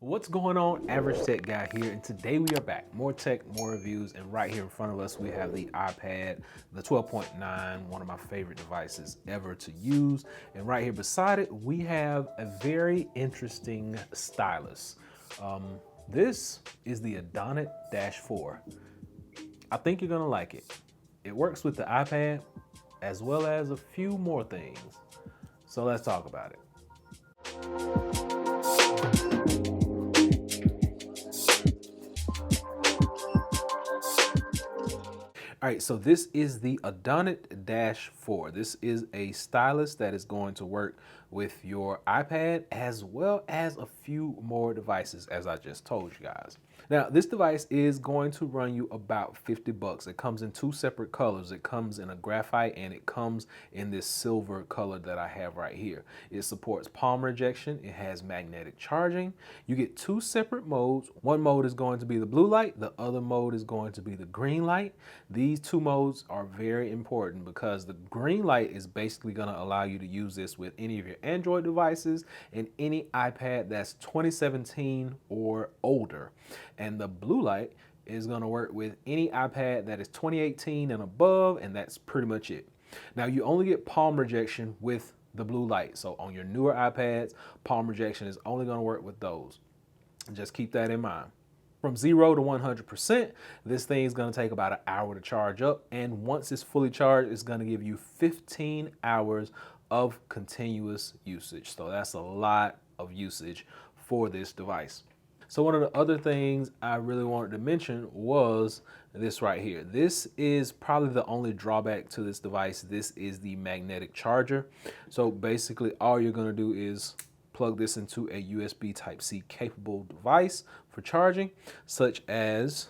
What's going on, Average Tech Guy here, and today we are back. More tech, more reviews, and right here in front of us we have the iPad, the 12.9, one of my favorite devices ever to use. And right here beside it, we have a very interesting stylus. This is the Adonit Dash 4. I think you're gonna like it. It works with the iPad as well as a few more things. So let's talk about it. All right, so this is the Adonit Dash 4. This is a stylus that is going to work with your iPad as well as a few more devices, as I just told you guys. Now, this device is going to run you about 50 bucks. It comes in two separate colors. It comes in a graphite and it comes in this silver color that I have right here. It supports palm rejection. It has magnetic charging. You get two separate modes. One mode is going to be the blue light. The other mode is going to be the green light. These two modes are very important because the green light is basically going to allow you to use this with any of your Android devices and any iPad that's 2017 or older. And the blue light is going to work with any iPad that is 2018 and above, and that's pretty much it. Now, you only get palm rejection with the blue light. So on your newer iPads, palm rejection is only going to work with those. Just keep that in mind. From 0 to 100%, this thing is going to take about an hour to charge up. And once it's fully charged, it's going to give you 15 hours of continuous usage. So that's a lot of usage for this device. So one of the other things I really wanted to mention was this right here. This is probably the only drawback to this device. This is the magnetic charger. So basically all you're going to do is plug this into a USB Type-C capable device for charging, such as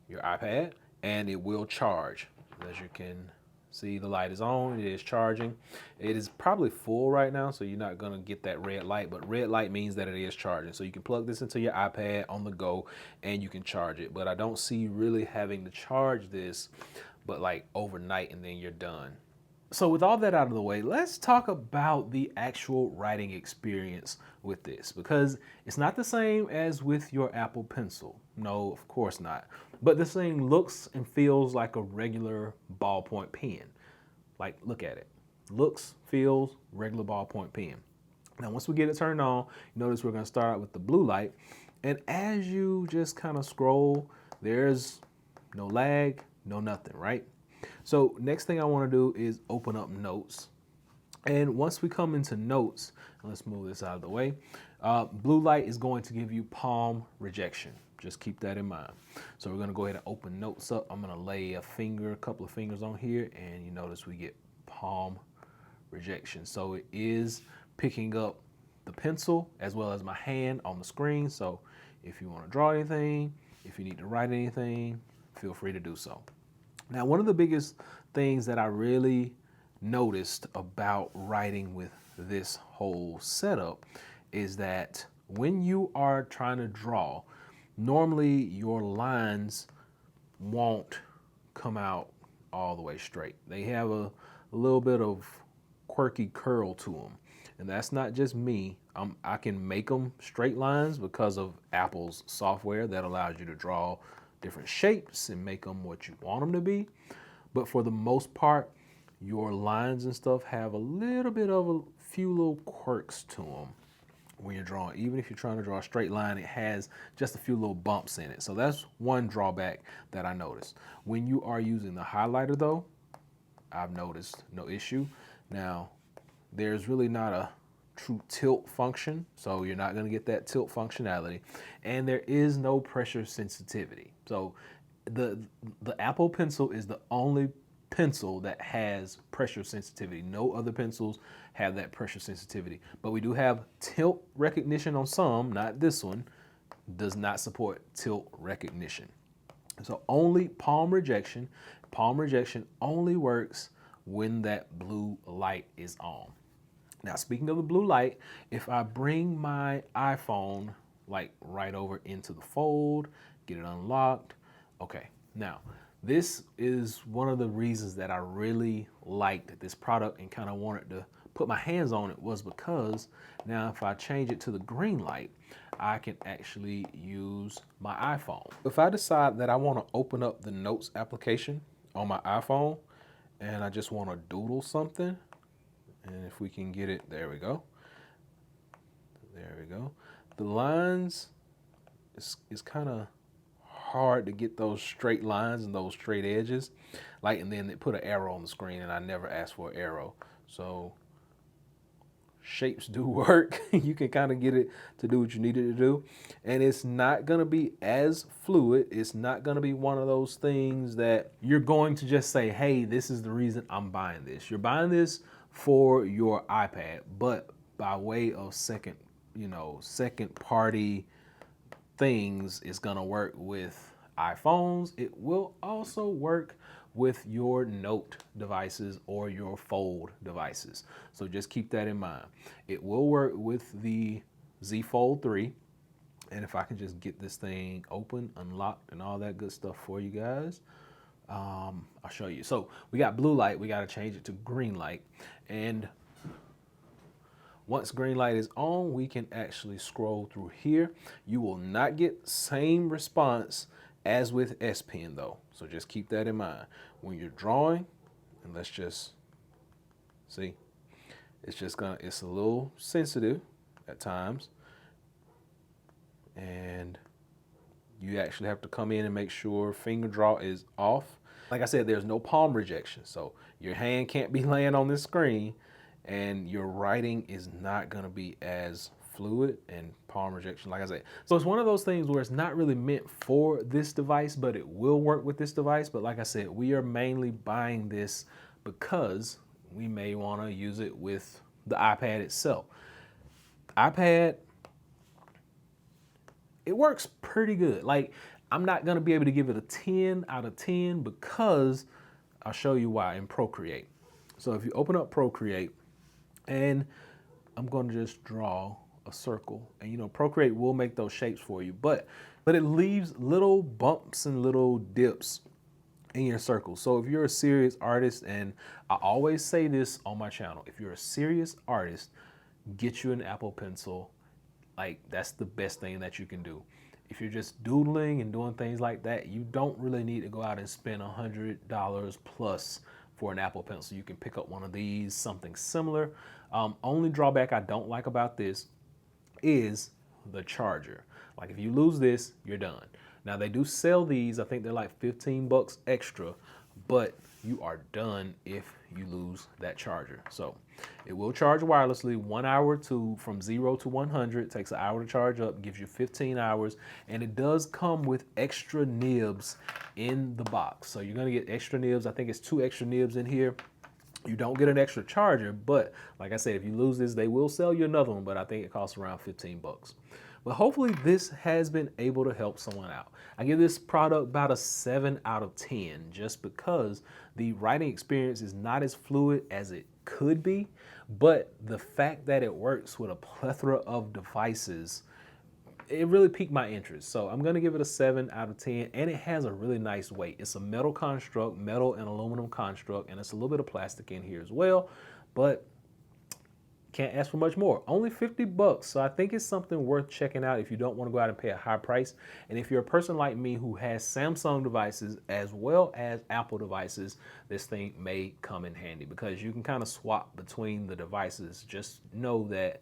your iPad, and it will charge. As you can see, the light is on, it is charging. It is probably full right now, so you're not gonna get that red light, but red light means that it is charging. So you can plug this into your iPad on the go and you can charge it. But I don't see you really having to charge this, but like overnight and then you're done. So with all that out of the way, let's talk about the actual writing experience with this, because it's not the same as with your Apple Pencil. No, of course not. But this thing looks and feels like a regular ballpoint pen. Like, look at it. Looks, feels, regular ballpoint pen. Now, once we get it turned on, you notice we're gonna start out with the blue light. And as you just kind of scroll, there's no lag, no nothing, right? So next thing I want to do is open up notes. And once we come into notes, let's move this out of the way. Blue light is going to give you palm rejection. Just keep that in mind. So we're going to go ahead and open notes up. I'm going to lay a couple of fingers on here, and you notice we get palm rejection. So it is picking up the pencil as well as my hand on the screen. So if you want to draw anything, if you need to write anything, feel free to do so. Now, one of the biggest things that I really noticed about writing with this whole setup is that when you are trying to draw, normally your lines won't come out all the way straight. They have a little bit of quirky curl to them. And that's not just me. I can make them straight lines because of Apple's software that allows you to draw different shapes and make them what you want them to be. But for the most part, your lines and stuff have a little bit of a few little quirks to them when you're drawing. Even if you're trying to draw a straight line, it has just a few little bumps in it. So that's one drawback that I noticed. When you are using the highlighter though, I've noticed no issue. Now, there's really not a true tilt function, so you're not going to get that tilt functionality, and there is no pressure sensitivity. So the Apple Pencil is the only pencil that has pressure sensitivity. No other pencils have that pressure sensitivity, but we do have tilt recognition on some. Not this one, does not support tilt recognition. So only palm rejection. Palm rejection only works when that blue light is on. Now, speaking of the blue light, if I bring my iPhone like right over into the fold, get it unlocked. Okay, now this is one of the reasons that I really liked this product and kind of wanted to put my hands on it was because now if I change it to the green light, I can actually use my iPhone. If I decide that I want to open up the Notes application on my iPhone and I just want to doodle something, and if we can get it, there we go. There we go. The lines, it's kind of hard to get those straight lines and those straight edges. Like, and then they put an arrow on the screen and I never asked for an arrow. So shapes do work. You can kind of get it to do what you need it to do. And it's not going to be as fluid. It's not going to be one of those things that you're going to just say, hey, this is the reason I'm buying this. You're buying this for your iPad, but by way of second party things, it's going to work with iPhones. It will also work with your Note devices or your Fold devices. So just keep that in mind. It will work with the Z Fold4. And if I can just get this thing open, unlocked, and all that good stuff for you guys, I'll show you. So we got blue light. We got to change it to green light. And once green light is on, we can actually scroll through here. You will not get same response as with S Pen though. So just keep that in mind. When you're drawing, and let's just see, it's a little sensitive at times. And you actually have to come in and make sure finger draw is off. Like I said, there's no palm rejection. So your hand can't be laying on this screen and your writing is not gonna be as fluid and palm rejection, like I said. So it's one of those things where it's not really meant for this device, but it will work with this device. But like I said, we are mainly buying this because we may wanna use it with the iPad itself. iPad, it works pretty good. Like, I'm not gonna be able to give it a 10 out of 10 because I'll show you why in Procreate. So if you open up Procreate, and I'm gonna just draw a circle, and Procreate will make those shapes for you, but it leaves little bumps and little dips in your circle. So if you're a serious artist, and I always say this on my channel, if you're a serious artist, get you an Apple Pencil. Like, that's the best thing that you can do. If you're just doodling and doing things like that, you don't really need to go out and spend $100 plus for an Apple Pencil. You can pick up one of these, something similar. Only drawback I don't like about this is the charger. Like, if you lose this, you're done. Now they do sell these, I think they're like 15 bucks extra, but you are done if you lose that charger. So it will charge wirelessly 1 hour from 0 to 100, takes an hour to charge up, gives you 15 hours, and it does come with extra nibs in the box. So you're gonna get extra nibs. I think it's 2 extra nibs in here. You don't get an extra charger, but like I said, if you lose this, they will sell you another one, but I think it costs around 15 bucks. But hopefully this has been able to help someone out. I give this product about a 7 out of 10, just because the writing experience is not as fluid as it could be, but the fact that it works with a plethora of devices, it really piqued my interest. So I'm gonna give it a 7 out of 10, and it has a really nice weight. It's a metal construct, metal and aluminum construct, and it's a little bit of plastic in here as well, but can't ask for much more. Only 50 bucks, so I think it's something worth checking out if you don't wanna go out and pay a high price. And if you're a person like me who has Samsung devices as well as Apple devices, this thing may come in handy because you can kind of swap between the devices. Just know that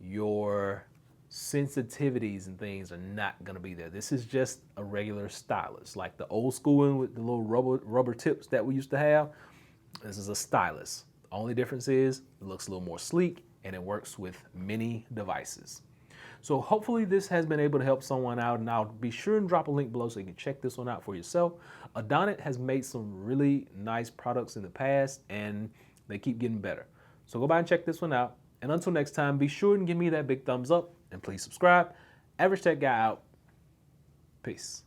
your sensitivities and things are not gonna be there. This is just a regular stylus, like the old school one with the little rubber tips that we used to have. This is a stylus. Only difference is it looks a little more sleek and it works with many devices. So hopefully this has been able to help someone out, and I'll be sure and drop a link below so you can check this one out for yourself. Adonit has made some really nice products in the past and they keep getting better. So go by and check this one out. And until next time, be sure and give me that big thumbs up and please subscribe. Average Tech Guy out. Peace.